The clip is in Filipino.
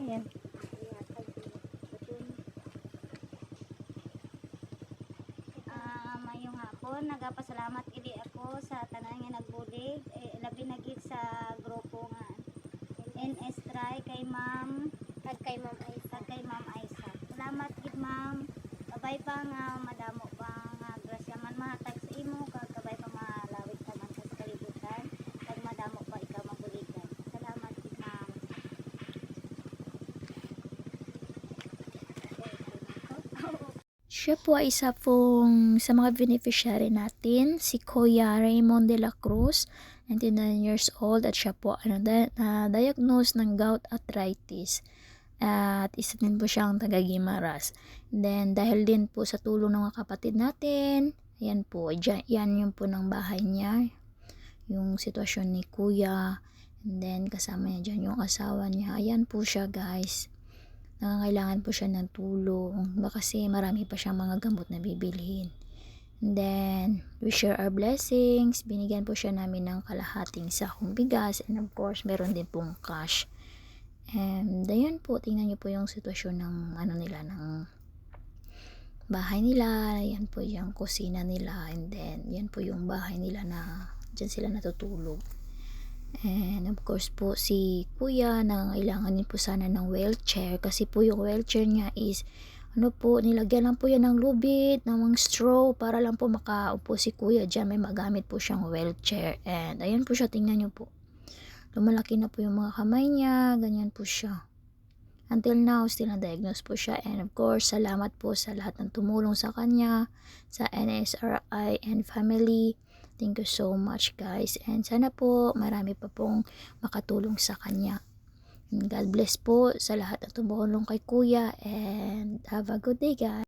Ayan. Mayong hapon, nagapasalamat ili ako sa tanan nga nagbulig. Labi na gid sa grupo nga NS Try kay Ma'am Kay Ma'am Aisa. Salamat gid Ma'am. Kabay pa nga madamo pa nga grasya man mahatag sa imo kag kabay pa malawig ka man sa kalibutan kag madamo pa ikaw mabuligan. Salamat gid Ma'am. Siya po ay isa pong sa mga beneficiary natin, si Kuya Raymond de la Cruz, 99 years old, at siya po na-diagnose ng gout arthritis. At isa din po siyang taga Guimaras. Then dahil din po sa tulong ng mga kapatid natin, ayan po, yan yung po ng bahay niya, yung sitwasyon ni Kuya, and then kasama niya dyan yung asawa niya. Ayan po siya guys, nangangailangan po siya ng tulong kasi marami pa siyang mga gamot na bibilhin. And then we share our blessings, binigyan po siya namin ng kalahating sakong bigas, and of course meron din pong cash. And ayan po, tingnan niyo po yung sitwasyon ng ng bahay nila. Yan po yung kusina nila, and then yan po yung bahay nila na dyan sila natutulog. And of course po si Kuya nangangailangan din po sana ng wheelchair kasi po yung wheelchair niya is nilagyan lang po yan ng lubid, ng mga straw para lang po makaupo si Kuya dyan. May magamit po siyang wheelchair, and ayan po siya, tingnan niyo po, lumalaki na po yung mga kamay niya, ganyan po siya. Until now, still na-diagnose po siya. And of course, salamat po sa lahat ng tumulong sa kanya, sa NSRI and family. Thank you so much guys. And sana po marami pa pong makatulong sa kanya. And God bless po sa lahat ng tumulong kay Kuya. And have a good day guys.